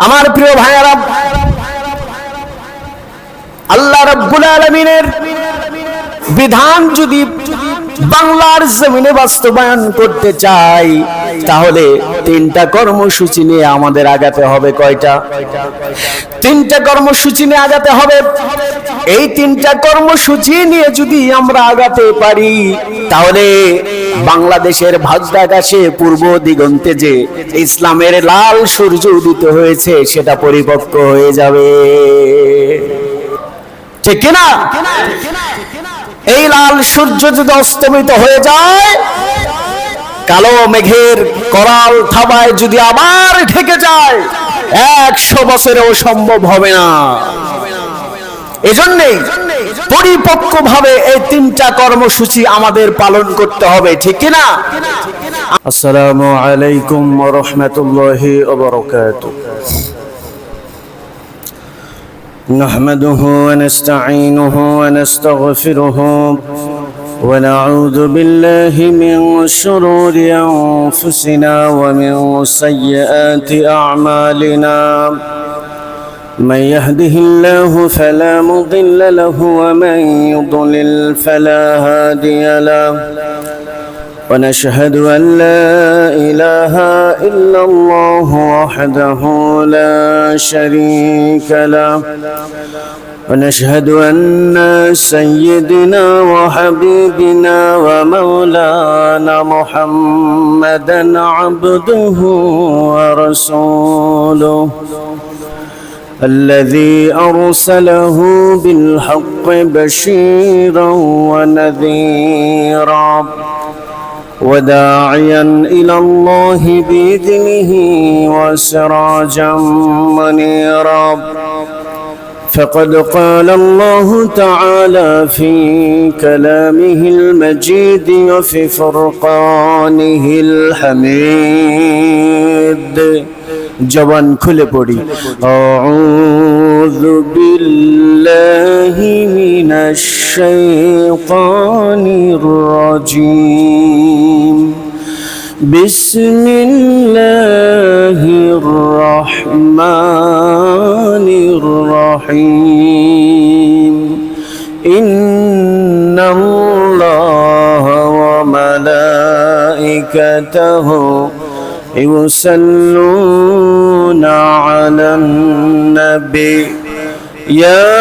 আমার প্রিয় ভাইয়েরা, আল্লাহ রাব্বুল আলামিনের বিধান যদি বাংলার জমিনে বাস্তবায়ন করতে চাই, তাহলে তিনটা কর্মসূচি নিয়ে আমাদের আগাতে হবে। কয়টা? তিনটা কর্মসূচি নিয়ে আগাতে হবে। এই তিনটা কর্মসূচি নিয়ে যদি আমরা আগাতে পারি, তাহলে বাংলাদেশের ভাগ্যাকাশে পূর্ব দিগন্তে যে ইসলামের লাল সূর্য উদিত হয়েছে, সেটা পরিপক্ক হয়ে যাবে। ঠিক কিনা? এই লাল সূর্য যদি অস্তমিত হয়ে যায়, কালো মেঘের করাল থাবায় যদি আবার ঢেকে যায়, 100 বছরেও সম্ভব হবে না। এজন্যই পরিপক্কভাবে এই তিনটা কর্মসূচি আমাদের পালন করতে হবে। ঠিক কিনা? আসসালামু আলাইকুম ওয়া রাহমাতুল্লাহি ওয়া বারাকাতুহু। نحمده ونستعينه ونستغفره ونعوذ بالله من شرور أنفسنا ومن سيئات أعمالنا. من يهده الله فلا مضل له ومن يضلل فلا هادي له. ونشهد أن لا إله إلا الله وحده لا شريك له. ونشهد أن سيدنا وحبيبنا ومولانا محمدا عبده ورسوله الذي أرسله بالحق بشيرا ونذيرا وداعيا إلى الله بإذنه وسراجا منيرا. فقد قال الله تعالى في كلامه المجيد وفي فرقانه الحميد. জবান খুলে পড়ি, আউযু বিল্লাহি মিনাশ শাইতানির রাজীম। বিসমিল্লাহির রহমানির রহিম। ইন্নাল্লাহা ওয়া মালাইকাতাহু يصلون على النبي يا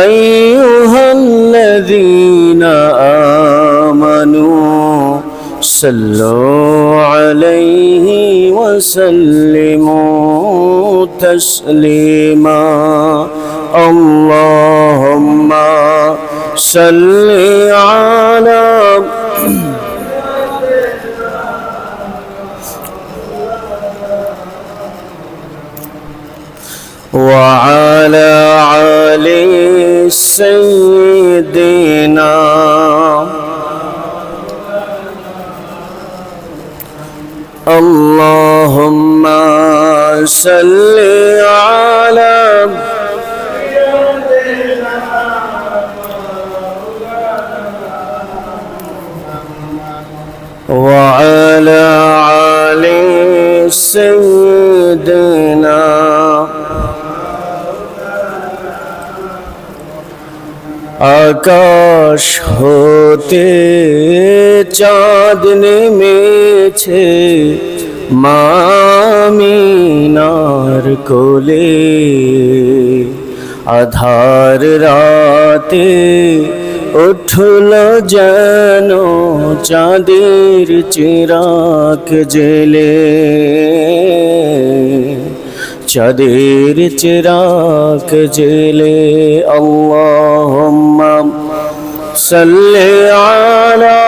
أيها الذين آمنوا صلوا عليه وسلموا تسليما. اللهم صل على وعلى آل سيدنا اللهم صل على وعلى آل سيدنا. আকাশ হতে চাঁদ নেমেছে মা আমিনার কোলে, আধার রাতে উঠল যেন চাঁদের চিরাগ জেলে, চাঁদের চিরাগ জেলে। আল্লাহুম্মা সাল্লি আলা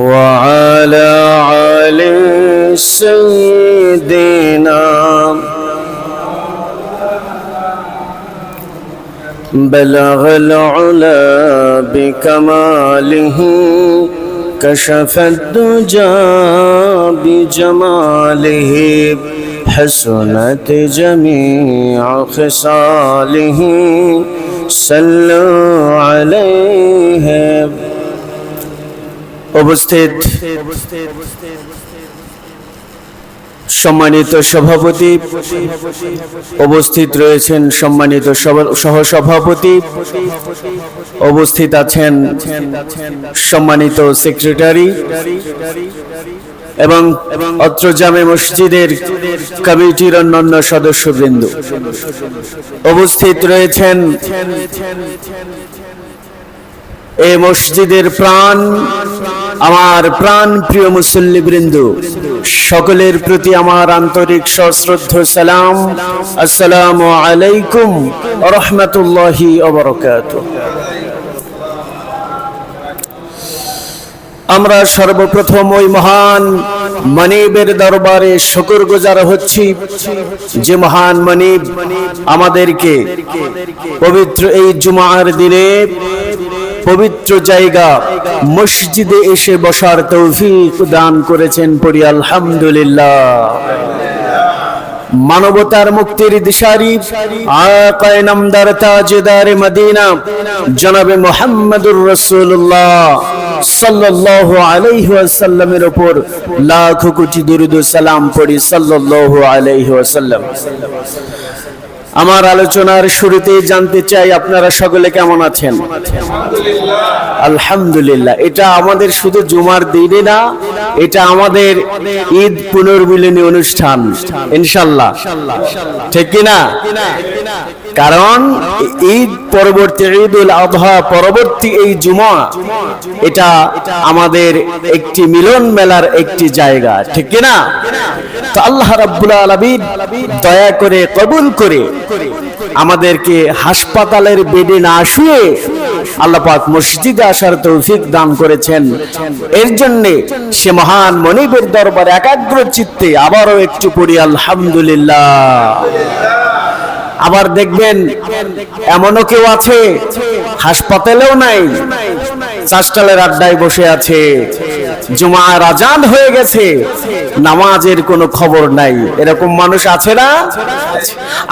ওয়া আলা আলি সাইয়্যিদিনা. بلغ العلا بكماله كشف الدجى بجماله حسنت جميع خصاله صلوا عليه উপস্থিত সম্মানিত সভাপতি, উপস্থিত রয়েছেন সম্মানিত সহসভাপতি, উপস্থিত আছেন সম্মানিত সেক্রেটারি এবং অত্র জামে মসজিদের কমিটির অন্যান্য সদস্যবৃন্দ, উপস্থিত রয়েছেন এই মসজিদের প্রাণ, আমার প্রাণ প্রিয় মুসল্লিবৃন্দ, সকলের প্রতি আমার আন্তরিক সশ্রদ্ধ সালাম। আসসালামু আলাইকুম ওয়া রাহমাতুল্লাহি ওয়া বারাকাতুহু। আমরা সর্বপ্রথম ওই মহান মনিবের দরবারে শুকরগুজার হচ্ছি যে মহান মনিব আমাদেরকে পবিত্র এই জুমার দিনে পবিত্র জায়গা মসজিদে এসে বসার তৌফিক দান করেছেন। পড়ি আলহামদুলিল্লাহ। মানবতার মুক্তির দিশারি আকায়ে নামদার তাজদারে মদিনা জনাবে মুহাম্মদুর রাসূলুল্লাহ সাল্লাল্লাহু আলাইহি ওয়াসাল্লামের উপর লাখ কোটি দরুদ ও সালাম পড়ি সাল্লাল্লাহু আলাইহি ওয়াসাল্লাম। আমার আলোচনার শুরুতেই জানতে চাই আপনারা সকলে কেমন আছেন? আলহামদুলিল্লাহ। এটা আমাদের শুধু জুমার দিনে না, এটা আমাদের ঈদ পুনর্মিলনী অনুষ্ঠান ইনশাআল্লাহ, ঠিক কি না? কারণ ঈদ পরবর্তী ঈদুল আযহা পরবর্তী এই জুমা, এটা আমাদের একটি মিলন মেলার একটি জায়গা, ঠিক কি না? তো আল্লাহ রাব্বুল আলামিন দয়া করে কবুল করে আমাদেরকে হাসপাতালের বেডে না শুয়ে আল্লাহ পাক মসজিদে আসার তৌফিক দান করেছেন। এর জন্য সে মহান মনিবের দরবারে একাগ্র চিত্তে আবারও একটু পড়ি আলহামদুলিল্লাহ। আবার দেখবেন এমনও কেউ আছে হাসপাতালেও নাই, চাষটালের আড্ডায় বসে আছে, জুমার আজান হয়ে গেছে, নামাজের কোনো খবর নাই। এরকম মানুষ আছে না?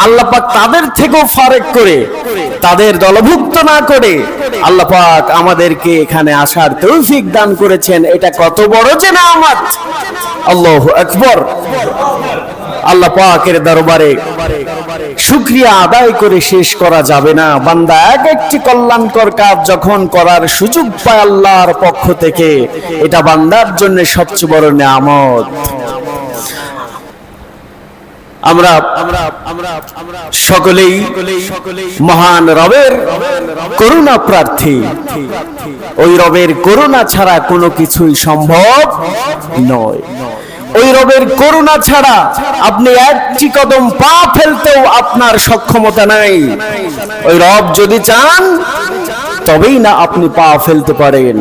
আল্লাহ পাক তাদের থেকেও ফারেক করে, তাদের দলভুক্ত না করে আল্লাহ পাক আমাদেরকে এখানে আসার তৌফিক দান করেছেন। এটা কত বড় যে নেয়ামত! আল্লাহু আকবার। আল্লাহ পাকের দরবারে শুকরিয়া আদায় করে শেষ করা যাবে না। বান্দা এক একটি কল্যাণকর কাজ যখন করার সুযোগ পায় আল্লাহর পক্ষ থেকে, এটা বান্দার জন্য সবচেয়ে বড় নেয়ামত। আমরা সকলেই মহান রবের করুণা প্রার্থী। ওই রবের করুণা ছাড়া কোনো কিছুই সম্ভব নয়। ওই রবের করুণা ছাড়া আপনি একটি কদম পা ফেলতেও আপনার সক্ষমতা নাই। ওই রব যদি চান তবেই না আপনি পা ফেলতে পারেন।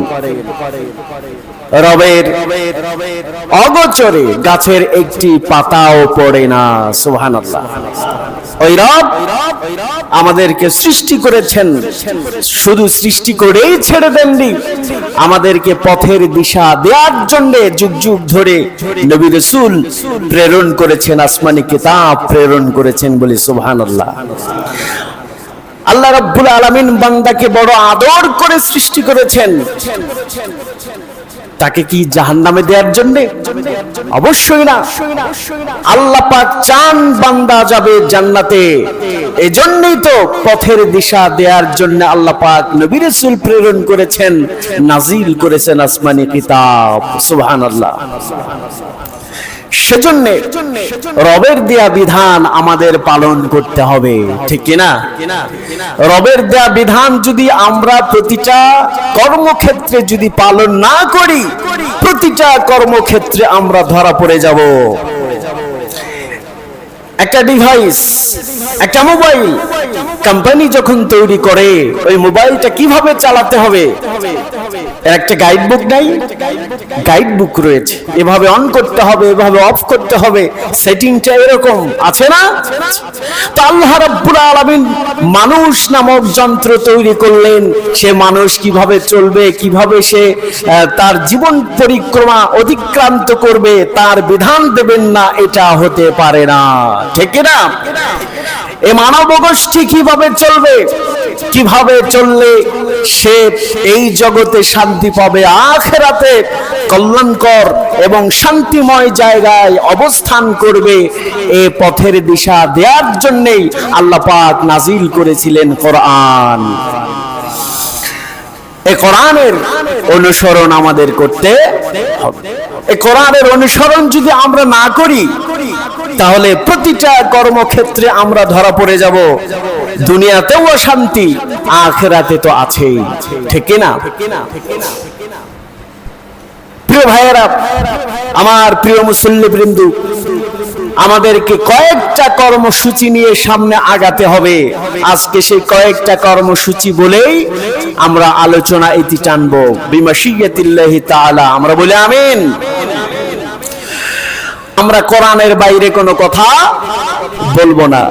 রবের অগোচরে গাছের একটি পাতাও পড়ে না। সুবহানাল্লাহ। ওই রব আমাদেরকে সৃষ্টি করেছেন, শুধু সৃষ্টি করেই ছেড়ে দেননি, আমাদেরকে পথের দিশা দেওয়ার জন্য যুগ যুগ ধরে নবী রাসূল প্রেরণ করেছেন, আসমানি কিতাব প্রেরণ করেছেন বলি সুবহানাল্লাহ। আল্লাহ রাব্বুল আলামিন বান্দাকে বড় আদর করে সৃষ্টি করেছেন। তাকে কি জাহান্নামে দেওয়ার জন্য? অবশ্যই না। আল্লাহ পাক চান বান্দা যাবে জান্নাতে। এজন্যই তো পথের দিশা দেওয়ার জন্য আল্লাহ পাক নবী রাসূল প্রেরণ করেছেন, নাজিল করেছেন আসমানি কিতাব। সুবহানাল্লাহ। সেজন্য রবের দেয়া বিধান আমাদের পালন করতে হবে, ঠিক কিনা? রবের দেয়া বিধান যদি আমরা প্রতিটা কর্মক্ষেত্রে যদি পালন না করি, প্রতিটা কর্মক্ষেত্রে আমরা ধরা পড়ে যাব। একটা ডিভাইস, একটা মোবাইল কোম্পানি যখন তৈরি করে, ওই মোবাইলটা কিভাবে চালাতে হবে একটা গাইড বুক নাই? গাইড বুক রয়েছে, এভাবে অন করতে হবে, এভাবে অফ করতে হবে, সেটিংটা এরকম আছে না? তো আল্লাহ রাব্বুল আলামিন মানুষ নামক যন্ত্র তৈরি করলেন। সে মানুষ কিভাবে চলবে, কিভাবে সে তার জীবন পরিক্রমা অতিক্রান্ত করবে, তার বিধান দেবেন না, এটা হতে পারে না, ঠিক না? এই মানব গোষ্ঠী কিভাবে চলবে, কিভাবে চললে সে এই জগতে শান্তি পাবে, আখিরাতে কল্যাণকর এবং শান্তিময় জায়গায় অবস্থান করবে। এই পথের দিশা দেওয়ার জন্যই আল্লাহ পাক নাজিল করেছিলেন কোরআন। এই কোরআনের অনুসরণ আমাদের করতে হবে। এই কোরআনের অনুসরণ যদি আমরা না করি, তাহলে প্রতিটা কর্মক্ষেত্রে আমরা ধরা পড়ে যাব। দুনিয়াতেও অশান্তি, আখিরাতে তো আছেই, ঠিক না? প্রিয় ভাইয়েরা, আমার প্রিয় মুসল্লিবৃন্দ, আমাদেরকে কয়েকটা কর্মসূচি নিয়ে সামনে আগাতে হবে। আজকে সেই কয়েকটা কর্মসূচি বলেই আমরা আলোচনা ইতি টানবো বিমাশিয়াতিল্লাহি তাআলা। আমরা বলি আমিন। আমরা কোরআনের বাইরে কোনো কথা বলবো না।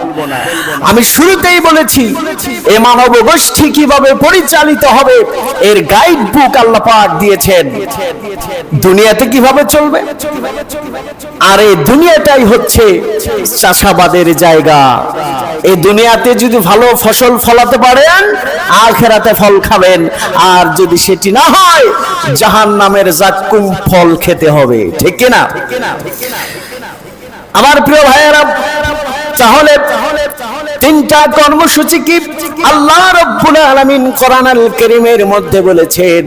আমি শুরুতেই বলেছি এ মানব গোষ্ঠী কিভাবে পরিচালিত হবে এর গাইড বুক আল্লাহ পাক দিয়েছেন। দুনিয়াতে কিভাবে চলবে, আর এই দুনিয়াটাই হচ্ছে চাষাবাদের জায়গা। এই দুনিয়াতে যদি ভালো ফসল ফলাতে পারেন, আখিরাতে ফল খাবেন, আর যদি সেটি না হয় জাহান্নামের জাক্কুম ফল খেতে হবে, ঠিক কিনা? আমার প্রিয় ভাইয়েরা, তাহলে তিনটা কর্মসূচি কি আল্লাহ রাব্বুল আলামিন কোরআনুল কারীমের মধ্যে বলেছেন,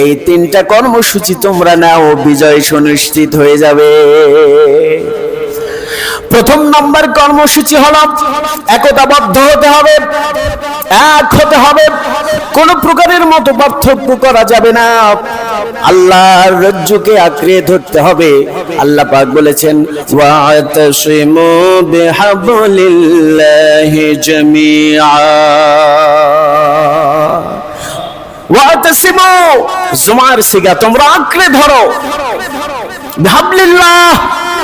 এই তিনটা কর্মসূচি তোমরা নাও, বিজয় সুনিশ্চিত হয়ে যাবে। প্রথম নম্বর কর্মসূচি হলো একতাবদ্ধ হতে হবে, এক হতে হবে, কোন প্রকারের মতো পার্থক্য করা যাবে না। আল্লাহর রজ্জুকে আঁকড়ে ধরতে হবে। আল্লাহ পাক বলেছেন, ওয়াতাসিমু বিহাবলিল্লাহি জামিআ, ওয়াতাসিমু জুমার সিগা, তোমরা আঁকড়ে ধরো, বিহাবলিল্লাহ,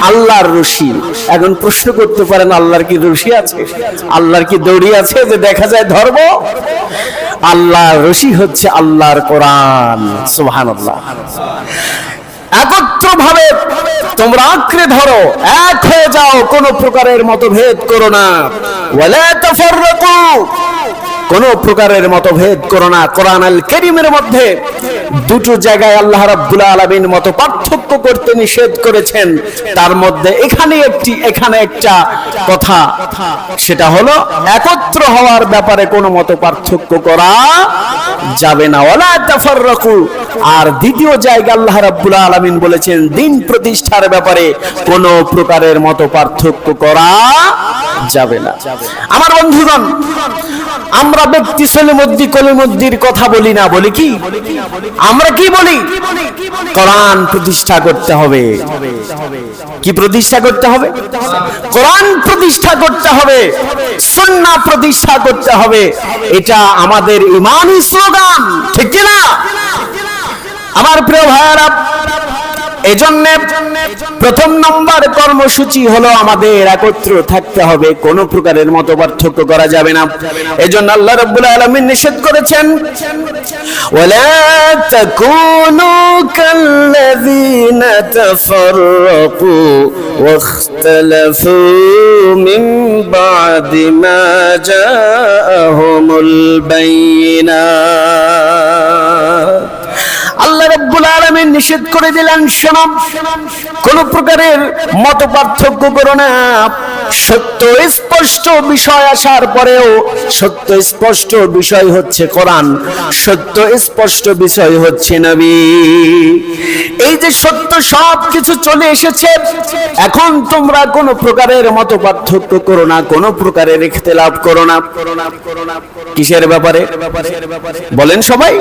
আল্লাহর রশি। এখন প্রশ্ন করতে পারেন, আল্লাহর কি রশি আছে? আল্লাহর কি দড়ি আছে যে দেখা যায় ধরবো? আল্লাহর রশি হচ্ছে আল্লাহর কোরআন। সুবহানাল্লাহ। একত্রভাবে তোমরা আঁকড়ে ধরো, এক হয়ে যাও, কোন প্রকারের মতভেদ করো না। ওয়ালা তাফাররাকু, কোন প্রকারের মতভেদ করো না। কোরআনুল কারীমের মধ্যে দুটো জায়গায় আল্লাহ রাব্বুল আলামিন মত পার্থক্য করতে নিষেধ করেছেন। তার মধ্যে এখানে একটি, এখানে একটা কথা, সেটা হলো একত্র হওয়ার ব্যাপারে কোনো মত পার্থক্য করা যাবে না। ওয়ালা তাফাররাকু। আর দ্বিতীয় জায়গা আল্লাহ রাব্বুল আলামিন বলেছেন, দিন প্রতিষ্ঠার ব্যাপারে কোনো প্রকারের মত পার্থক্য করা যাবে না। আমার বন্ধুগণ, আমরা ব্যক্তি কলিমুদ্দির কথা বলি না, বলি কি? আমরা কি বলি? কোরআন প্রতিষ্ঠা করতে হবে। কি প্রতিষ্ঠা করতে হবে? কোরআন প্রতিষ্ঠা করতে হবে, সুন্নাহ প্রতিষ্ঠা করতে হবে। এটা আমাদের ঈমানি স্লোগান, ঠিক কি না? আমার প্রিয় ভাইয়েরা, এজন্য প্রথম নম্বর কর্মসূচি হলো আমাদের একত্র থাকতে হবে, কোন প্রকারের মত পার্থক্য করা যাবে না। এজন্য আল্লাহ রাব্বুল আলামিন নিষেধ করেছেন, ওয়ালা তাকুনু কাল্লাযীনা তাফাররাকু ওয়াখতালাফু মিন বা'দি মা জাআহুমুল বাইয়িনাত। আল্লাহ রাব্বুল আলামিন নিষেধ করে দিলেন, শোনো, কোন প্রকারের মত পার্থক্য করো না। সত্য স্পষ্ট বিষয় আসার পরেও, সত্য স্পষ্ট বিষয় হচ্ছে কোরআন, সত্য স্পষ্ট বিষয় হচ্ছে নবী। এই যে সত্য সব কিছু চলে এসেছে, এখন তোমরা কোন প্রকারের মত পার্থক্য করো না, কোন প্রকারের ইখতিলাফ করো না। কিসের ব্যাপারে বলেন? সবাই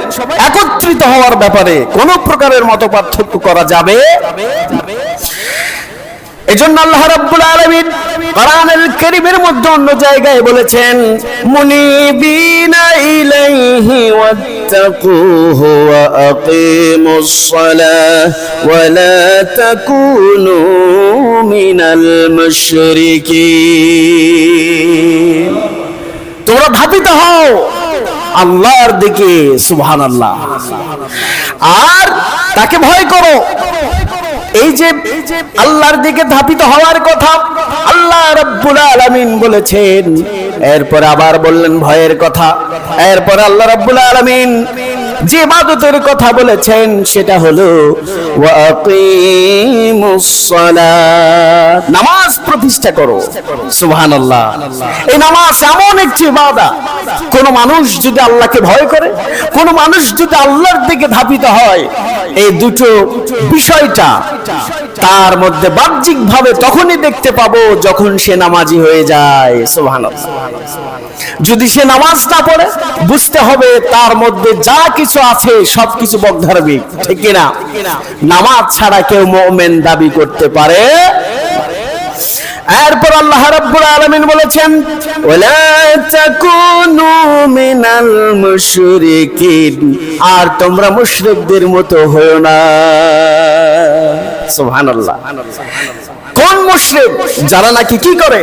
একত্রিত হওয়ার ব্যাপারে কোন প্রকারের মত পার্থক্য করা যাবে। এজন্য আল্লাহ রাব্বুল আলামিন কোরআনুল কারীমের মধ্যে অন্য জায়গায় বলেছেন, মুনিবিনা ইলাইহি ওয়াত্তাকুহু ওয়া আকিমুস সালাহ ওয়া লা তাকুনু মিনাল মুশরিকিন। তোমরা ধাবিত হও আল্লাহর দিকে, সুবহানাল্লাহ, আর তাকে ভয় করো। এই যে আল্লাহর দিকে ধাবিত হওয়ার কথা আল্লাহ রাব্বুল আলামিন বলেছেন, এরপরে আবার বললেন ভয়ের কথা। এরপরে আল্লাহ রাব্বুল আলামিন যে ইবাদতের কথা বলেছেন সেটা হলো ওয়াকিমুস সালাত, নামাজ প্রতিষ্ঠা করো। সুবহানাল্লাহ। এই নামাজ এমন একটি ইবাদত, কোন মানুষ যদি আল্লাহকে ভয় করে, কোন মানুষ যদি আল্লাহর দিকে ধাবিত হয়, এই দুটো বিষয়টা তার মধ্যে বাহ্যিক ভাবে তখনই দেখতে পাবো যখন সে নামাজি হয়ে যায়। সুবহানাল্লাহ। যদি সে নামাজ না পড়ে, বুঝতে হবে তার মধ্যে যা কিছু আছে সবকিছু বকধার্মিক, ঠিক কিনা? নামাজ ছাড়া কেউ মুমিন দাবি করতে পারে। এরপর আল্লাহ রাব্বুল আলামিন বলেছেন ওয়ালা তাকুনু মিনাল মুশরিকিন, আর তোমরা মুশরিকদের মতো হয়ো না। সুবহানাল্লাহ। কোন মুশরিক? যারা নাকি কি করে,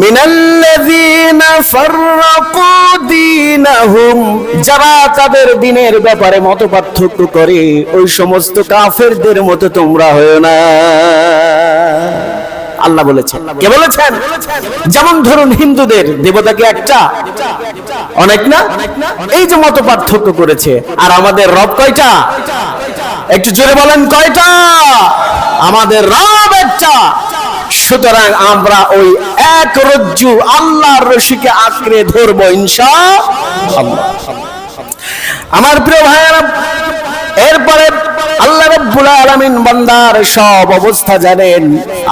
মিনাল্লাযীনা ফাররাকু দীনাহুম, যারা তাদের দ্বীনের ব্যাপারে মতপার্থক্য করে, ওই সমস্ত কাফেরদের মতো তোমরা হয়ো না। আল্লাহ বলেছেন। কে বলেছেন? যেমন ধরুন হিন্দুদের দেবতা কি একটা? অনেক না? এই যে মত পার্থক্য করেছে। আর আমাদের রব কয়টা? একটু জোরে বলেন, কয়টা? আমাদের রব একটা। সুতরাং আমরা ওই এক রজ্জু আল্লাহর রশিকে আঁকড়ে ধরবো ইনশাআল্লাহ। আমার প্রিয় ভাইয়েরা, এরপরে আল্লাহ রাব্বুল আলামিন বান্দার সব অবস্থা জানেন।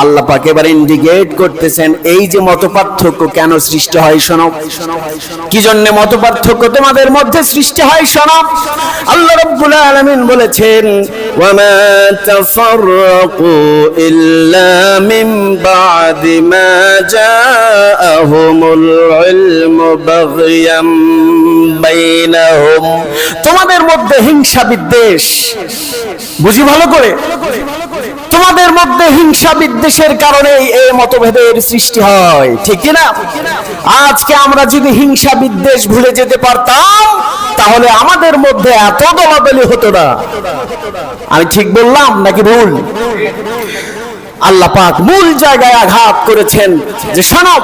আল্লাহ পাক এবার ইন্ডিকেট করতেছেন এই যে মতপার্থক্য কেন সৃষ্টি হয় শোনো। কি জন্য মতপার্থক্য তোমাদের মধ্যে সৃষ্টি হয় শোনো। আল্লাহ রাব্বুল আলামিন বলেছেন ওয়া মা তাফাররাকু ইল্লা মিন বা'দি মা জাআহুমুল ইলমু বাগয়াম বাইনাহুম, তোমাদের মধ্যে হিংসা বিদ্বেষ, বুঝি ভালো করে, তোমাদের মধ্যে হিংসা বিদ্বেষের কারণে এই মতভেদের সৃষ্টি হয়, ঠিক কি না? আজকে আমরা যদি হিংসা বিদ্বেষ ভুলে যেতে পারতাম তাহলে আমাদের মধ্যে এত দলাদলি হতো না। আমি ঠিক বললাম নাকি ভুল? আল্লাহ পাক মূল জায়গায় আঘাত করেছেন যে শোনো,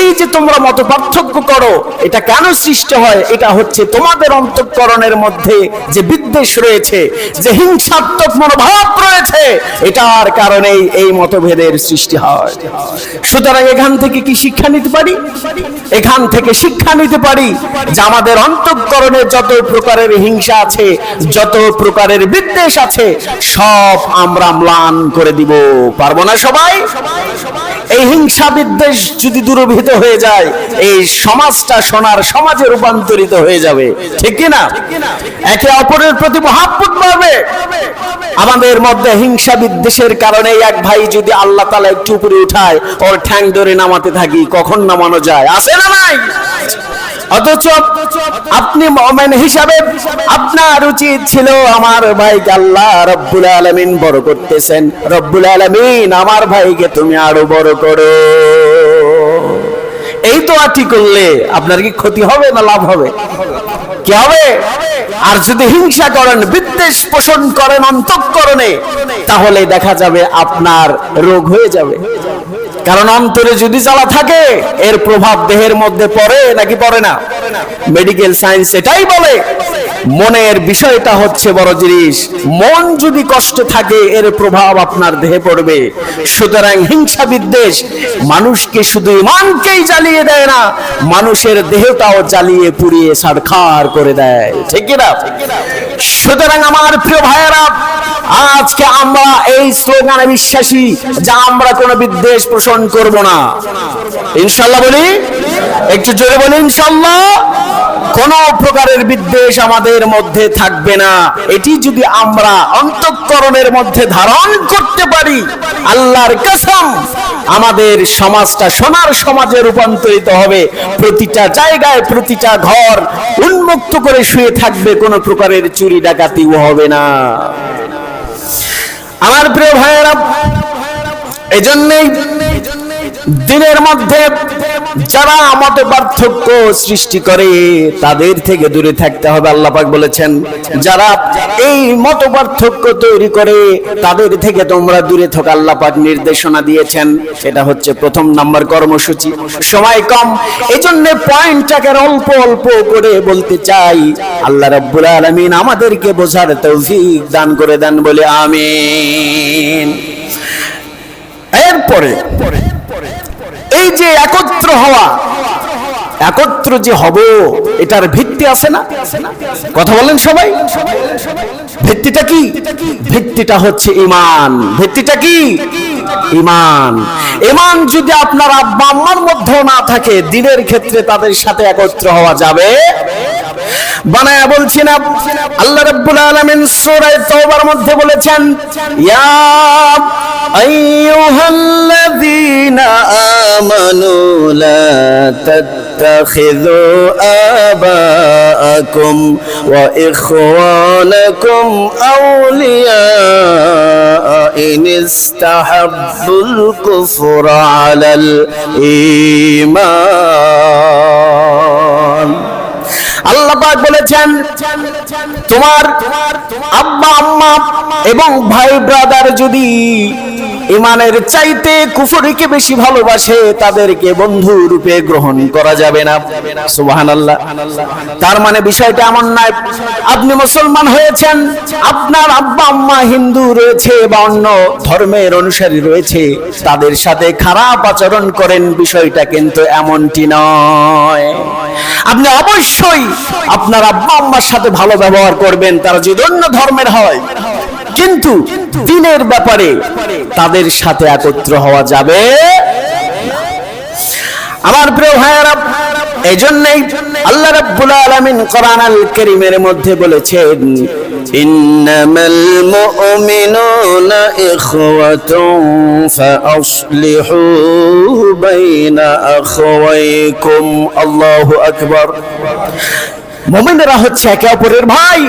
এই যে তোমরা মত পার্থক্য করো, এটা কেন সৃষ্টি হয়? এটা হচ্ছে তোমাদের অন্তঃকরণের মধ্যে যে বিদ্বেষ রয়েছে, যে হিংসাত্মক মনোভাব রয়েছে, এটার কারণেই এই মতভেদের সৃষ্টি হয়। সুতরাং এখান থেকে কি শিক্ষা নিতে পারি? এখান থেকে শিক্ষা নিতে পারি যে আমাদের অন্তঃকরণে যত প্রকারের হিংসা আছে, যত প্রকারের বিদ্বেষ আছে, সব আমরা ম্লান করে দিব। পারবো না সবাই? এই হিংসা বিদ্বেষ যদি দূরীভূত হয়ে যায়, এই সমাজটা সোনার সমাজে রূপান্তরিত হয়ে যাবে, ঠিক কি না? একে অপরের প্রতি মহাব্বত বাড়বে। আমাদের মধ্যে হিংসা বিদ্বেষের কারণে এক ভাই যদি আল্লাহ তাআলা একটু উপরে উঠায়, ওর ঠ্যাং ধরে নামাতে থাকি, কখন নামানো যায়? আছে না নাই? অথচ আপনি মুমিন হিসাবে আপনার উচিত ছিল আমার ভাইকে আল্লাহ রব্বুল আলামিন বড় করতেছেন, রব্বুল আলামিন আমার ভাইকে তুমি আরো বড় করো। এই তো আটি করলে আপনার কি ক্ষতি হবে না লাভ হবে? কি হবে? আর যদি হিংসা করেন, বিদ্বেষ পোষণ করেন অন্তঃকরণে, তাহলে দেখা যাবে আপনার রোগ হয়ে যাবে। কারণ অন্তরে যদি জ্বালা থাকে, এর প্রভাব দেহের মধ্যে পড়ে নাকি পড়ে না? মেডিকেল সায়েন্স এটাই বলে। মনের বিষয়টা হচ্ছে বড় জিনিস। মন যদি কষ্ট থাকে, এর প্রভাব আপনার দেহে পড়বে। সুতরাং হিংসা বিদ্বেষ মানুষকে শুধু ইমানকেই জ্বালিয়ে দেয় না, মানুষের দেহটাও জ্বালিয়ে পুড়িয়ে ছারখার করে দেয়, ঠিক কি না? সুতরাং আমার প্রিয় ভাইয়েরা, আজকে আমরা এই স্লোগানে বিশ্বাসী যে আমরা কোনো বিদ্বেষ পোষণ করব না। ইনশাআল্লাহ বলি, একটু জোরে বলি ইনশাআল্লাহ। কোন প্রকারের বিদ্বেষ আমাদের মধ্যে থাকবে না। এটি যদি আমরা অন্তঃকরণের মধ্যে ধারণ করতে পারি, আল্লাহর কসম, আমাদের সমাজটা সোনার সমাজে রূপান্তরিত হবে। প্রতিটা জায়গায়, প্রতিটা ঘর উন্মুক্ত করে শুয়ে থাকবে, কোন প্রকারের চুরি ডাকাতিও হবে না। আমার প্রিয় ভাইয়েরা, এজন্যই দিনের মধ্যে যারা মত পার্থক্য সৃষ্টি করে তাদের থেকে দূরে থাকতে হবে। আল্লাহ পাক বলেছেন যারা এই মত পার্থক্য তৈরি করে তাদের থেকে তোমরা দূরে থাকো, আল্লাহ পাক নির্দেশনা দিয়েছেন। এটা হচ্ছে প্রথম নাম্বার কর্মসূচি। সময় কম, এজন্য পয়েন্টটাকে অল্প অল্প করে বলতে চাই। আল্লাহ রাব্বুল আলামিন আমাদেরকে বোঝার তৌফিক দান করে দেন বলে আমিন। এরপরে এই যে একত্র হওয়া, একত্র যে হব, এটার ভিত্তি আছে না? কথা বলেন সবাই। ভিত্তিটা কি? ভিত্তিটা হচ্ছে ঈমান। ভিত্তিটা কি? ঈমান। ঈমান যদি আপনার আব্বা আম্মার মধ্যেও না থাকে, দ্বীনের ক্ষেত্রে তাদের সাথে একত্র হওয়া যাবে বানায়া বলছি না। আল্লাহ রাব্বুল আলামিন সূরা তাওবার মধ্যে বলেছেন, ইয়া আইয়ুহাল্লাযীনা আমানু লা তাত্তাখিযু আবাআকুম ওয়া ইখওয়ানাকুম আউলিয়া ইন ইসতাহাব্বুল কুফরা আলাল ঈমান। আল্লাহ পাক বলেছেন তোমার আব্বা আম্মা এবং ভাই ব্রাদার যদি ঈমানের চাইতে কুফরিকে বেশি ভালোবাসে, তাদেরকে বন্ধু রূপে গ্রহণ করা যাবে না। সুবহানাল্লাহ। তার মানে বিষয়টা এমন নয় আপনি মুসলমান হয়েছেন, আপনার আব্বা আম্মা হিন্দু রয়েছে বা অন্য ধর্মের অনুসারী রয়েছে, তাদের সাথে খারাপ আচরণ করেন, বিষয়টা কিন্তু এমনটি নয়। আপনি অবশ্যই আপনার আব্বা আম্মার সাথে ভালো ব্যবহার করবেন, তারা যদি অন্য ধর্মের হয়, কিন্তু দ্বীনের ব্যাপারে তাদের সাথে একত্র হওয়া যাবে না। আমার প্রিয় ভাইয়েরা, এই জন্যই আল্লাহ রাব্বুল আলামিন কোরআন আল কারীমের মধ্যে বলেছেন, ইন্নামাল মুমিনুনা ইখওয়াতুন ফাআসলিহু বাইনা আখওয়াইকুম। আল্লাহু আকবার। মুমিনেরা হচ্ছে একে অপরের ভাই,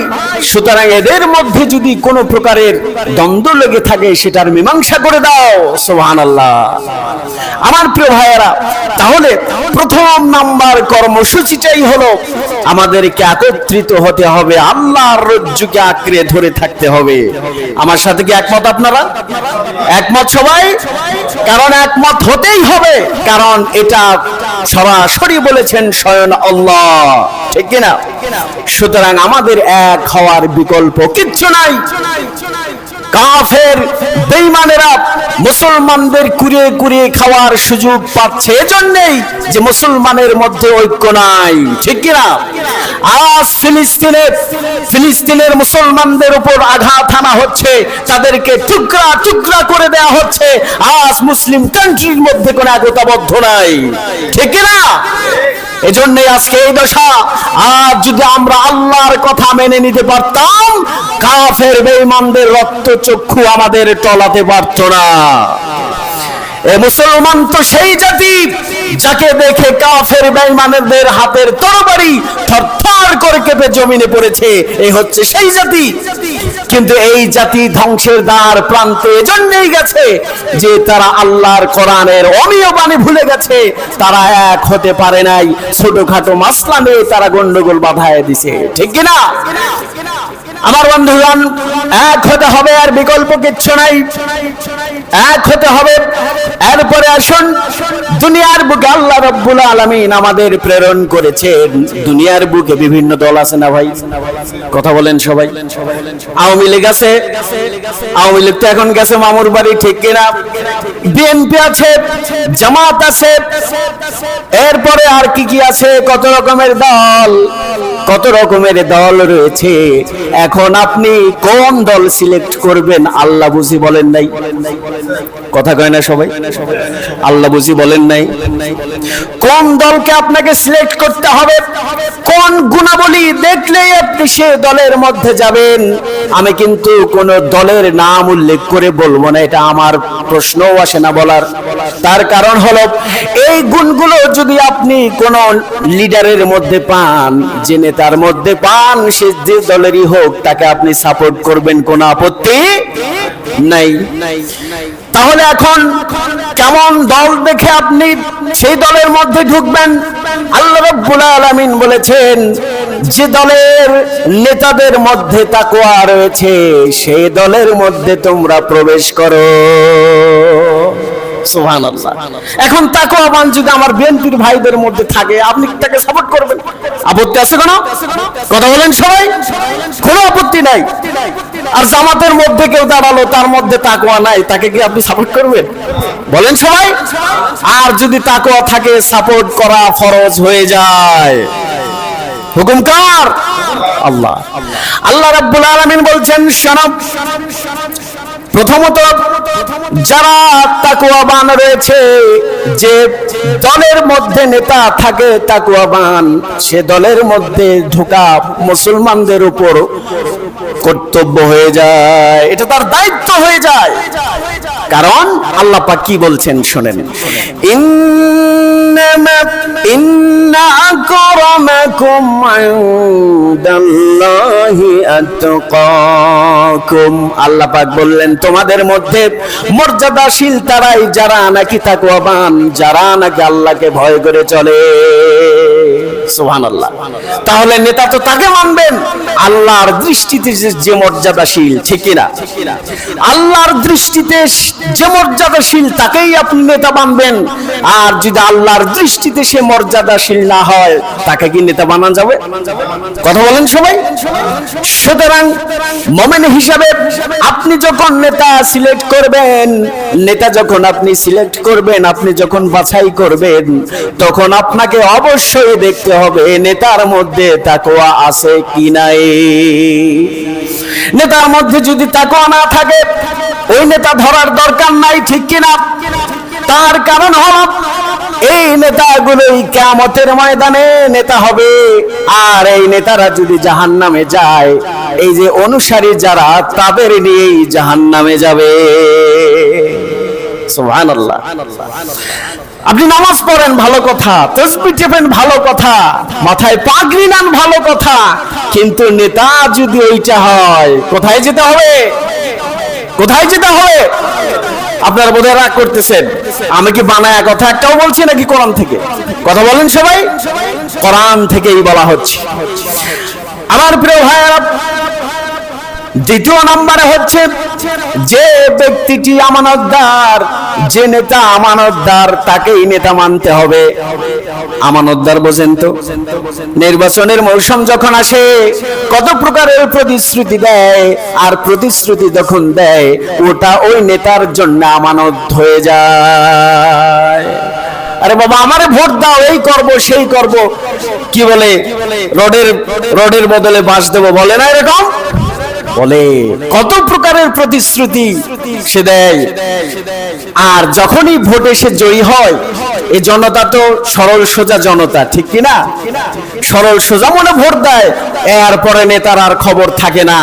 সুতরাং এদের মধ্যে যদি কোনো প্রকারের দ্বন্দ্ব লেগে থাকে সেটার মীমাংসা করে দাও। সুবহানাল্লাহ। আমার প্রিয় ভাইয়েরা, তাহলে প্রথম নাম্বার কর্মসূচিটাই হলো আমাদেরকে একত্রিত হতে হবে, আল্লাহর রজ্জুকে আঁকড়ে ধরে থাকতে হবে। আমার সাথে কি একমত আপনারা? একমত সবাই? কারণ একমত হতেই হবে, কারণ এটা সরাসরি বলেছেন স্বয়ং আল্লাহ, ঠিক কিনা? সুতরাং আমাদের এক হওয়ার বিকল্প কিচ্ছু নাই। কাফের বেঈমানেরা মুসলমানদের কুড়িয়ে কুড়িয়ে খাওয়ার সুযোগ পাচ্ছে, এজন্যই যে মুসলমানের মধ্যে ঐক্য নাই, ঠিক কিনা? আজ ফিলিস্তিনের মুসলমানদের উপর আঘাত হানা হচ্ছে, তাদেরকে টুকরা টুকরা করে দেয়া হচ্ছে। আজ মুসলিম কান্ট্রির মধ্যে কোনো একতাবদ্ধ নাই, ঠিক কিনা? এজন্যই আজকে এই দশা। আজ যদি আমরা আল্লাহর কথা মেনে নিতে পারতাম, কাফের বেঈমানদের রক্তচক্ষু আমাদের টলাতে পারত না। এ মুসলমান তো সেই জাতি যাকে দেখে কাফের বেঈমানদের হাতের তরবারি থরথর করে কেঁপে জমিনে পড়েছে। এই হচ্ছে সেই জাতি। কিন্তু এই জাতি ধ্বংসের দ্বার প্রান্তে এজন্যই গেছে যে তারা আল্লাহর কোরআনের অমীয় বাণী ভুলে গেছে, তারা এক হতে পারে নাই, ছোটখাটো মাসলা নিয়ে তারা গন্ডগোল বাঁধায় দিছে, ঠিক কিনা? আমার বন্ধুগণ, এক হতে হবে, আর বিকল্প কিচ্ছু নাই, এক হতে হবে। এরপরে আসুন, দুনিয়ার বুকে আল্লাহ রাব্বুল আলামিন আমাদের প্রেরণ করেছেন। দুনিয়ার বুকে বিভিন্ন দল আছে না ভাই? কথা বলেন সবাই। আওয়ামী লীগ আছে, আওয়ামী লীগ তো এখন গেছে মামুর বাড়ি, ঠিক কিনা? বিএনপি আছে, জামাত আছে, এরপরে আর কি কি আছে? কত রকমের দল, কত রকমের দল রয়েছে। এখন আপনি কোন দল সিলেক্ট করবেন আল্লাহ বুঝি বলেন নাই? কথা কয় না সবাই? আল্লাহ বুঝি বলেন নাই? কোন দলকে আপনাকে সিলেক্ট করতে হবে, কোন গুণাবলী দেখলেই আপনি সে দলের মধ্যে যাবেন। আমি কিন্তু কোন দলের নাম উল্লেখ করে বলবো না, এটা আমার প্রশ্নও আসে না বলার। তার কারণ হলো, এই গুণগুলো যদি আপনি কোন লিডারের মধ্যে পান, যে নেতার মধ্যে পান, সে যে দলেরই হোক, তাকে আপনি সাপোর্ট করবেন, কোনো আপত্তি নাই। তাহলে এখন কেমন দল দেখে আপনি সেই দলের মধ্যে ঢুকবেন? আল্লাহ রাব্বুল আলামিন বলেছেন, যে দলের নেতাদের মধ্যে তাকওয়া রয়েছে সেই দলের মধ্যে তোমরা প্রবেশ করো। সুবহানাল্লাহ। এখন তাকওয়াবান যদি আমার বিএনপির ভাইদের মধ্যে থাকে, আপনি তাকে সাপোর্ট করবেন? আপত্তি আছে কোনো? কথা বলেন সবাই। কোনো আপত্তি নাই। আর জামাতের মধ্যে কেউ দাঁড়ালো, তার মধ্যে তাকওয়া নাই, তাকে কি আপনি সাপোর্ট করবেন? বলেন সবাই। আর যদি তাকওয়া থাকে, সাপোর্ট করা ফরজ হয়ে যায়। হুকুম কার? আল্লাহ। আল্লাহ রাব্বুল আলামিন বলছেন, শোনো, প্রথমত যারা তাকওয়াবান রয়েছে, যে দলের মধ্যে নেতা থাকে তাকওয়াবান, সে দলের মধ্যে ঢোকা মুসলমানদের উপর কর্তব্য হয়ে যায়, এটা তার দায়িত্ব হয়ে যায়। কারণ আল্লাহ পাক কি বলছেন শুনেন, ইন্না আকরামাকুম ইনদাল্লাহি আতকাকুম। আল্লাহ পাক বললেন, তোমাদের মধ্যে মর্যাদাশীল তারাই যারা নাকি তাকওয়াবান, যারা নাকি আল্লাহকে ভয় করে চলে। সুবহানাল্লাহ। তাহলে নেতা তো তাকে মানবেন আল্লাহর দৃষ্টিতে যে মর্যাদাশীল, ঠিক কিনা? আল্লাহর দৃষ্টিতে যে মর্যাদাশীল তাকেই আপনি নেতা মানবেন। আর যদি আল্লাহর দৃষ্টিতে সে মর্যাদাশীল না হয়, তাকে কি নেতা বানানো যাবে? কথা বলেন সবাই। সুতরাং মুমিন হিসাবে আপনি যখন নেতা সিলেক্ট করবেন, নেতা যখন আপনি সিলেক্ট করবেন, আপনি যখন বাছাই করবেন, তখন আপনাকে অবশ্যই দেখতে হবে নেতার মধ্যে তাকওয়া আছে কি নাই। নেতার মধ্যে যদি তাকওয়া না থাকে, ওই নেতা ধরার দরকার নাই, ঠিক কিনা? তার কারণ হলো এই নেতাগুলোই কিয়ামতের ময়দানে নেতা হবে। আর এই নেতারা যদি জাহান্নামে যায়, এই যে অনুসারী যারা, তাদের নিয়েই জাহান্নামে যাবে। সুবহানাল্লাহ। আপনি নামাজ পড়েন, ভালো কথা, তাসবিহ টেপেন, ভালো কথা, মাথায় পাগড়ি নেন, ভালো কথা, কিন্তু নেতা যদি ওইটা হয়, কোথায় যেতে হবে? কোথায় যেতে হবে? আপনারা বোধহয় রাগ করতেছেন। আমি কি বানায়া কথা একটাও বলছি নাকি কোরআন থেকে? কথা বলেন সবাই। কোরআন থেকেই বলা হচ্ছে। আমার প্রিয় ভাইয়েরা, দ্বিতীয় নম্বরে হচ্ছে, যে ব্যক্তিটি আমানতদার, যে নেতা আমানতদার, তাকেই নেতা মানতে হবে। আমানতদার বোঝেন তো? নির্বাচনের মৌসুম যখন আসে, কত প্রকারের প্রতিশ্রুতি দেয়, আর প্রতিশ্রুতি যখন দেয়, ওটা ওই নেতার জন্য আমানত হয়ে যায়। আরে বাবা, আমারে ভোট দাও, এই করব সেই করব, কি বলে, রোডের বদলে বাঁশ দেবো বলে না, এরকম বলে। কত প্রকারের প্রতিশ্রুতি সে দেয়। আর যখনই ভোটে সে জয়ী হয়, এই জনতা তো সরল সোজা জনতা, ঠিক কিনা? সরল সোজা মনে ভোট দেয়। এরপরে নেতার আর খবর থাকে না,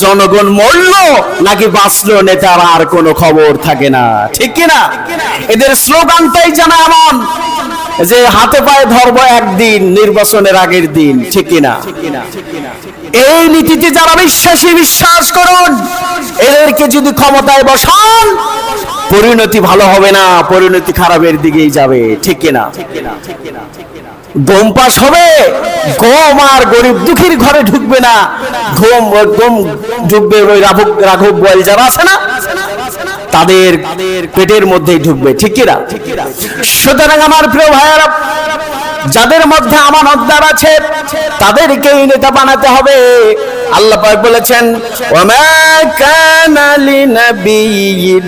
জনগণ মরল নাকি বাঁচলো, নেতার আর কোনো খবর থাকে না, ঠিক কিনা? এদের স্লোগানটাই জানা এমন যে হাতে পায়ে ধরবো একদিন, নির্বাচনের আগের দিন, ঠিক কিনা? এই নীতিতে যারা বিশ্বাসী, বিশ্বাস করুন, এদেরকে যদি ক্ষমতায় বসান, পরিণতি ভালো হবে না, পরিণতি খারাপের দিকেই যাবে, ঠিক কিনা? গম পাস হবে, গম আর গরিব দুঃখীর ঘরে ঢুকবে না, গম ঢুকবে ওই রাঘব বয়েল যারা আছে না, তাদের পেটের মধ্যেই ঢুকবে, ঠিক কিনা? সুতরাং আমার প্রিয় ভাইয়েরা, যাদের মধ্যে আমানতদার আছে, তাদেরকেই নেতা বানাতে হবে। আল্লাহ পাক বলেছেন, ওয়ামা কানা লিনাবিয়্যিন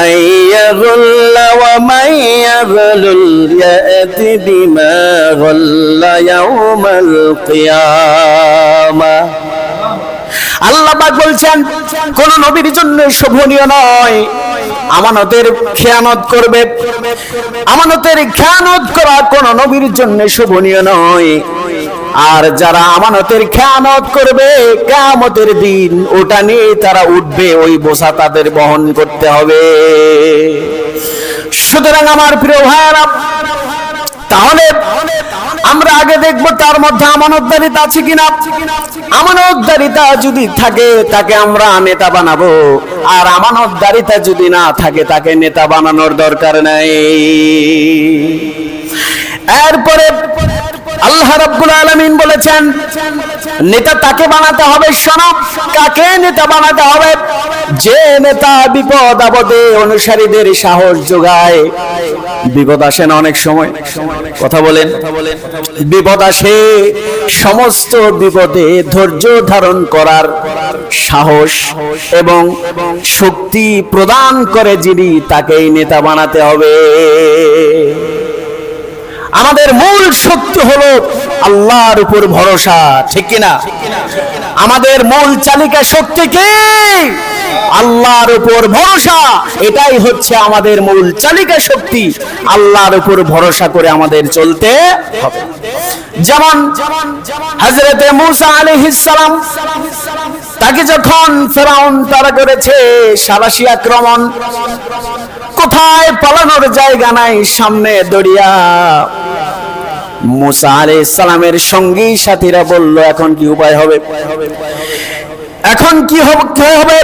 আইয়াগুল্লা ওয়া মান ইয়াগলুল ইয়াতি বিমা গাল্লা ইয়াউমাল কিয়ামাহ। আল্লাহ পাক বলছেন, কোন নবীর জন্য শোভনীয় নয় আমানতের খেয়ানত করবে। আমানতের খেয়ানত করা কোন নবীর জন্য শোভনীয় নয়। আর যারা আমানতের খেয়ানত করবে, কিয়ামতের দিন ওটা নিয়ে তারা উঠবে, ওই বোঝা তাদের বহন করতে হবে। সুতরাং আমার প্রিয় ভাইয়েরা, তাহলে আমরা আগে দেখব তার মধ্যে আমানতদারিতা আছে কিনা। আমানতদারিতা যদি থাকে তাকে আমরা নেতা বানাবো, আর আমানতদারিতা যদি না থাকে তাকে নেতা বানানোর দরকার নাই। এরপরে আল্লাহ রাব্বুল আলামিন বলেছেন নেতা তাকে বানাতে হবে। শোনো, কাকে নেতা বানাতে হবে? যে নেতা বিপদ আপদে অনুসারীদের সাহস যোগায়। বিপদ আসে না অনেক সময়, কথা বলেন, বিপদ আসে, সমস্ত বিপদে ধৈর্য ধারণ করার সাহস এবং শক্তি প্রদান করে যিনি, তাকেই নেতা বানাতে হবে। আমাদের মূল শক্তি হলো আল্লাহর উপর ভরসা, ঠিক কিনা? আমাদের মূল চালিকা শক্তি কি? আল্লাহর উপর ভরসা। এটাই হচ্ছে আমাদের মূল চালিকা শক্তি। আল্লাহর উপর ভরসা করে আমাদের চলতে হবে। যেমন হযরতে মূসা আলাইহিস সালাম, তাকে যখন ফেরাউন তাড়া করেছে, সাবাসী আক্রমণ, কোথায় পালানোর জায়গা নাই, সামনে দরিয়া। মূসা আলাইহিস সালামের সঙ্গী সাথীরা বলল, এখন কি উপায় হবে? এখন কি হবে?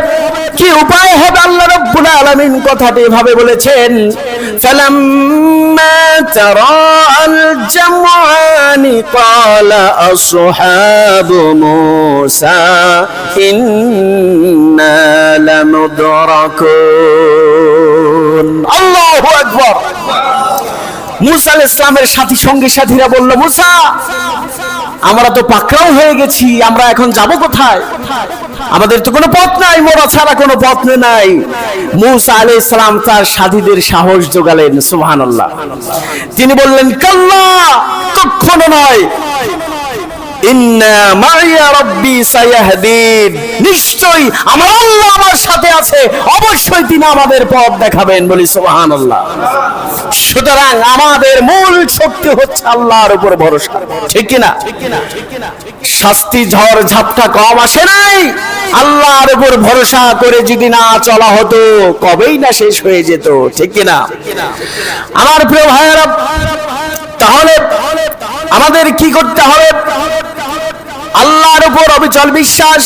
কি উপায় হবে? আল্লাহ রাব্বুল আলামিন কথাটি এভাবে বলেছেন, ফালাম্মা তারাআল জামআনি ক্বালা আসহাবু মূসা ইন্না লামুদরাকুন। আল্লাহু আকবার। মূসা আলাইহিস সালামের সঙ্গী সাথীরা বলল, মূসা, আমরা তো পাকড়াও হয়ে গেছি, আমরা এখন যাব কোথায়? আমাদের তো কোনো পথ নাই, মরা ছাড়া কোনো পথ নাই। মূসা আলাইহিস সালাম তার সাথীদের সাহস যোগালেন, সুবহানাল্লাহ। তিনি বললেন, কাল্লা, কখনো নয়, ইন্না মাইয়া রাব্বি সায়াহদিন, নিশ্চয়ই আমার আল্লাহ আমার সাথে আছে, অবশ্যই তিনি আমাদের পথ দেখাবেন। বলি সুবহানাল্লাহ। সুতরাং আমাদের মূল শক্তি হচ্ছে আল্লাহর উপর ভরসা, ঠিক কিনা? শাস্তি ঝড় ঝাপটা কম আসে নাই। আল্লাহর উপর ভরসা করে যদি না চলা হতো, কবেই না শেষ হয়ে যেত, ঠিক কিনা? আমার প্রিয় ভাইয়েরা, তাহলে আমাদের কি করতে হবে? আল্লাহর উপর অবিচল বিশ্বাস।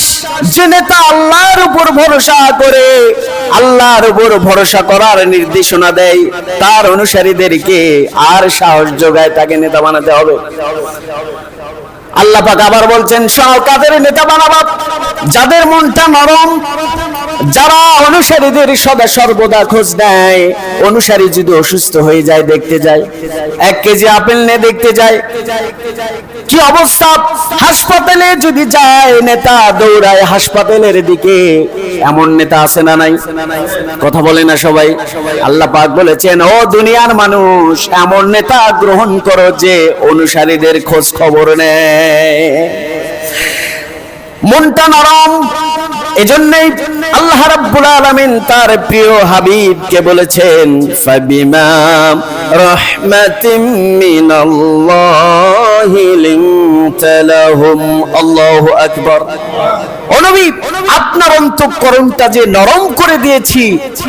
যে নেতা আল্লাহর উপর ভরসা করে, আল্লাহর উপর ভরসা করার নির্দেশনা দেয়, তার অনুসারীদেরকে আর সাহস যোগায়, তাকে নেতা বানাতে হবে। আল্লাহ পাক আবার বলছেন, শোনো, কাদের নেতা বানাবা? যাদের মনটা নরম, যারা অনুসারীদের সদা সর্বদা খোঁজ নেয়। অনুসারী যদি অসুস্থ হয়ে যায়, দেখতে যায়, 1 কেজি আপেল নিয়ে দেখতে যায়, কি অবস্থা? হাসপাতালে যদি যায়, নেতা দৌড়ায় হাসপাতালের দিকে। এমন নেতা আছে না নাই? কথা বলে না সবাই? আল্লাহ পাক বলেছেন, ও দুনিয়ার মানুষ, এমন নেতা গ্রহণ করো যে অনুসারীদের খোঁজ খবর নেয়, মনটা নরম। এজন্যই আল্লাহ রাব্বুল আলামিন তার প্রিয় হাবিবকে বলেছেন, ফাবিমা রাহমাতিম মিনাল্লাহি লিনতা লাহুম। আল্লাহু আকবার। ও নবী, আপনার অন্তঃকরণটা যে নরম করে দিয়েছি,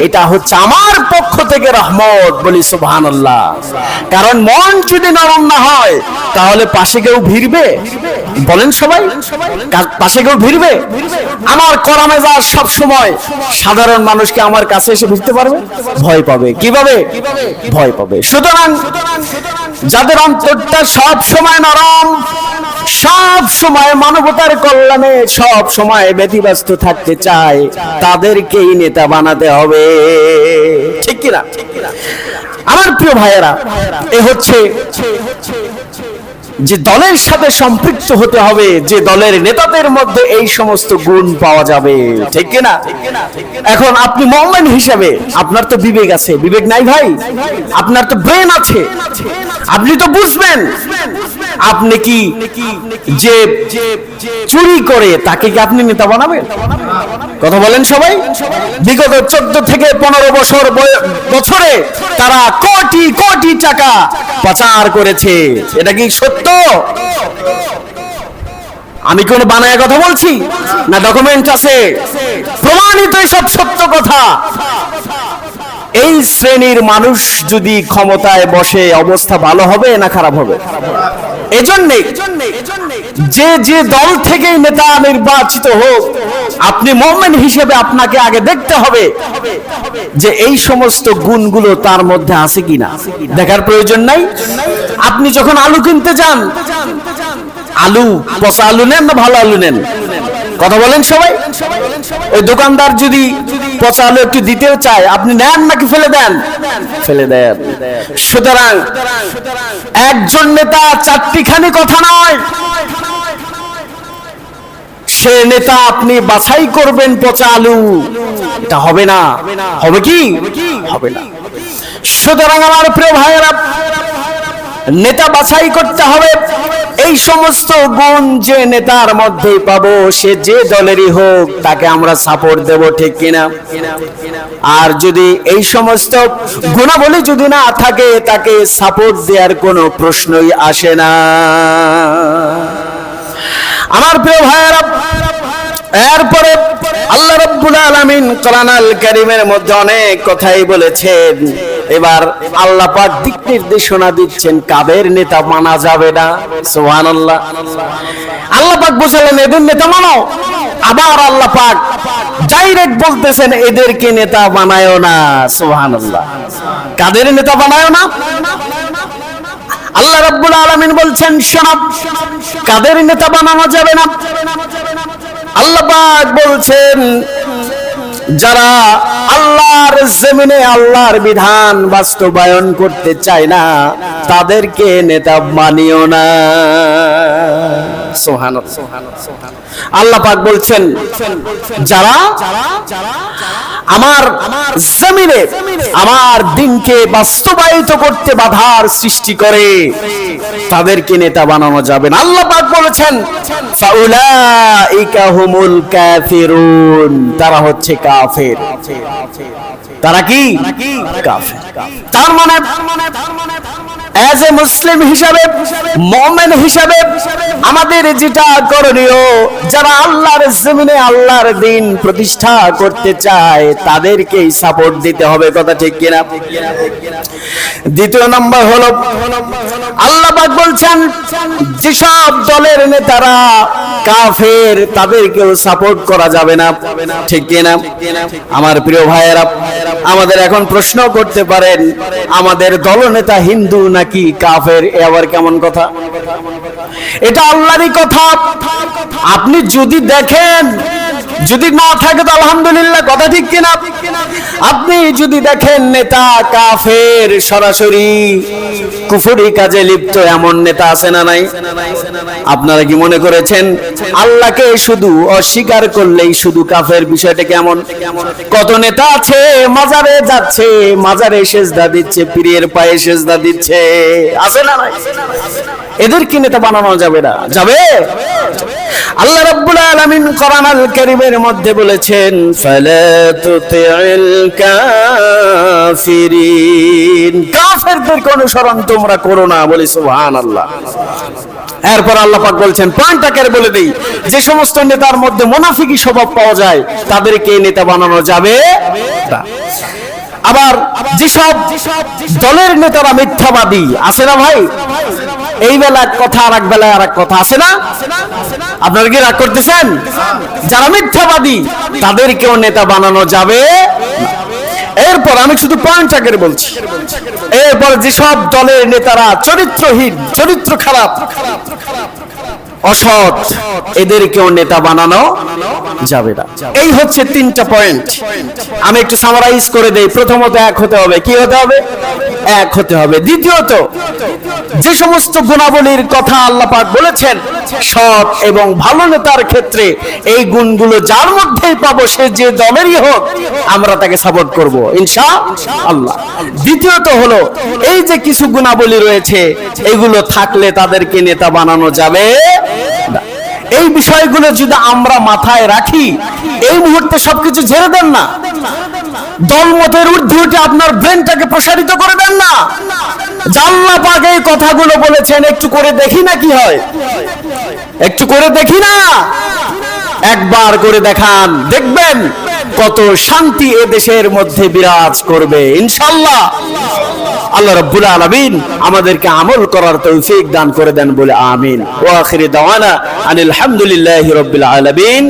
এটা হচ্ছে আমার পক্ষ থেকে রহমত। বলি সুবহানাল্লাহ। কারণ মন যদি নরম না হয়, তাহলে পাশে কেউ ভিড়বে? বলেন সবাই, পাশে কেউ ভিড়বে? আমার কড়া মেজাজ সব সময়, সাধারণ মানুষকে আমার কাছে এসে ভিড়তে পারবে? ভয় পাবে। কিভাবে? ভয় পাবে। সুতরাং যাদের অন্তরটা সব সময় নরম, সব সময় মানবতার কল্যাণে সব সময় ব্যতিব্যস্ত থাকতে চায়, তাদেরকেই নেতা বানাতে হবে, ঠিক কিনা? আমার প্রিয় ভাইয়েরা, এ হচ্ছে যে দলের সাথে সম্পৃক্ত হতে হবে, যে দলের নেতাদের মধ্যে এই সমস্ত গুণ পাওয়া যাবে, ঠিক কিনা? এখন আপনি মুমিন হিসেবে আপনার তো বিবেক আছে, বিবেক নাই ভাই? আপনার তো ব্রেন আছে, আপনি তো বুঝবেন। আপনি কি যে চুরি করে তাকে কি আপনি নেতা বানাবেন? কথা বলেন সবাই। বিগত 14 থেকে 15 বছরে তারা কোটি কোটি টাকা পাচার করেছে। এটা কি সত্য? আমি কোন বানায় কথা বলছি? না ডকুমেন্ট আছে, প্রমাণিত সব সত্য কথা। এই শ্রেণীর মানুষ যদি ক্ষমতায় বসে অবস্থা ভালো হবে না খারাপ হবে? এজন্যে যে যে দল থেকে নেতা নির্বাচিত হোক, আপনি মুমিন হিসেবে আপনাকে আগে দেখতে হবে যে এই সমস্ত গুণগুলো তার মধ্যে আছে কিনা। দেখার প্রয়োজন নাই। আপনি যখন আলু কিনতে যান, আলু পচা আলু নেন না ভালো আলু নেন? কথা বলেন সবাই। ওই দোকানদার যদি পচা আলু একটু দিতেও চায়, আপনি নেন নাকি ফেলে দেন? ফেলে দেন। সুতরাং একজন নেতা চারটিখানি কথা নয়, সে নেতা আপনি বাছাই করবেন পচা আলু, এটা হবে না। হবে কি? হবে না। সুতরাং আমার প্রিয় ভাইয়েরা, নেতা বাছাই করতে হবে এই সমস্ত গুণ যে নেতার মধ্যেই পাবো, সে যে দলেরই হোক তাকে আমরা সাপোর্ট দেব, ঠিক কিনা? আর যদি এই সমস্ত গুণাবলী যদি না থাকে, তাকে সাপোর্ট দেওয়ার কোনো প্রশ্নই আসে না। আমার প্রিয় ভাইয়েরা, এরপরে আল্লাহ রাব্বুল আলামিন কোরআনুল কারীমের মধ্যে অনেক কথাই বলেছেন। এবার আল্লাহ পাক দিক নির্দেশনা দিচ্ছেন কাদের নেতা মানা যাবে না। সুবহানাল্লাহ। আল্লাহ পাক বলেন এদের নেতা মানো, আবার আল্লাহ পাক ডাইরেক্ট বলতেছেন এদেরকে নেতা বানায়ও না। সুবহানাল্লাহ। কাদের নেতা বানায়ও না? আল্লাহ রাব্বুল আলামিন বলছেন শোনো, কাদের নেতা বানানো যাবে না। আল্লাহ পাক বলছেন যারা আল্লাহর জমিনে আল্লাহর বিধান বাস্তবায়ন করতে চায় না, তাদেরকে নেতা মানিও না। সুবহানাল্লাহ। আল্লাহ পাক বলছেন যারা আমার জমিনে আমার দিনকে বাস্তবায়িত করতে বাধার সৃষ্টি করে, তাদেরকে নেতা বানানো যাবে না। আল্লাহ পাক বলেছেন ফাউলাইকা হুমুল কাফিরুন, তারা হচ্ছে কাফের। তারা কি? কাফের। তার মানে এজ এ মুসলিম হিসাবে, মুমিন হিসাবে আমাদের যেটা করণীয়, যারা আল্লাহর জমিনে আল্লাহর দ্বীন প্রতিষ্ঠা করতে চায় তাদেরকেই সাপোর্ট দিতে হবে। কথা ঠিক কিনা? দ্বিতীয় নম্বর হলো আল্লাহ পাক বলছেন যেসব দলের নেতারা কাফের তাদেরকেও সাপোর্ট করা যাবে না। ঠিক কিনা? আমার প্রিয় ভাইয়েরা, আমাদের এখন প্রশ্ন করতে পারেন আমাদের দলনেতা হিন্দু নাকি কাফের? আবার কেমন কথা? এটা আল্লাহরই কথা। আপনি যদি দেখেন, যদি না থাকে তো আলহামদুলিল্লাহ। কথা ঠিক কিনা? আপনি যদি দেখেন নেতা কাফের, সরাসরি কুফরি কাজে লিপ্ত, এমন নেতা আছে না নাই? আপনারা কি মনে করেছেন আল্লাহকে শুধু অস্বীকার করলেই শুধু কাফের? বিষয়টা কেমন? কত নেতা আছে মাজারে যাচ্ছে, মাজারে সেজদা দিচ্ছে, পীরের পায়ে সেজদা দিচ্ছে, আছে না নাই? এদের কি নেতা বানানো যাবে না? যাবে? আল্লাহ রাব্বুল আলামিন কোরআনুল কারীমের মধ্যে বলেছেন ফালা তুতিল কাফিরিন, কাফেরদের অনুসরণ তোমরা করো না। বলি সুবহানাল্লাহ। এরপর আল্লাহ পাক বলছেন, পয়েন্ট আকারে বলে দেই, যে সমস্ত নেতার মধ্যে মুনাফিকি স্বভাব পাওয়া যায় তাদেরকে নেতা বানানো যাবে না। আবার যেসব দলের নেতারা মিথ্যাবাদী, আছে না ভাই? এই বেলা এক কথা আর এক বেলায় আর এক কথা, আছে না? আপনারা কি রাগ করতেছেন? যারা মিথ্যাবাদী তাদেরকেও নেতা বানানো যাবে না। এরপর আমি শুধু পয়েন্ট আকারে বলছি, এরপর যেসব দলের নেতারা চরিত্রহীন, চরিত্র খারাপ, অসৎ, এদেরকেও নেতা বানানো যাবে না। এই হচ্ছে তিনটা পয়েন্ট। আমি একটু সামারাইজ করে দেই। প্রথমত এক হতে হবে। কি হতে হবে? এক হতে হবে। দ্বিতীয়ত যে সমস্ত গুণাবলীর কথা আল্লাহ পাক বলেছেন সৎ এবং ভালো নেতার ক্ষেত্রে এই গুণগুলো যার মধ্যেই পাবো, সে যে দলেরই হোক, আমরা তাকে সাপোর্ট করব ইনশাআল্লাহ। দ্বিতীয়ত হলো এই যে কিছু গুণাবলী রয়েছে, এগুলো থাকলে তাদেরকে নেতা বানানো যাবে না। এই বিষয়গুলো যদি আমরা মাথায় রাখি, এই মুহূর্তে সবকিছু ঝেড়ে দেন না, দলমতের ঊর্ধ্বে উঠে আপনার ব্রেনটাকে প্রসারিত করে দেন না। আল্লাহ পাক এই কথাগুলো বলেছেন, একটু করে দেখি না কি হয়, একটু করে দেখি না, একবার করে দেখান, দেখবেন কত শান্তি এ দেশের মধ্যে বিরাজ করবে ইনশাআল্লাহ। আল্লাহ রাব্বুল আলামিন আমাদেরকে আমল করার তৌফিক দান করে দেন বলে আমিন। ওয়া আখিরি দাওয়ানা আনিল হামদুলিল্লাহি রাব্বিল আলামিন।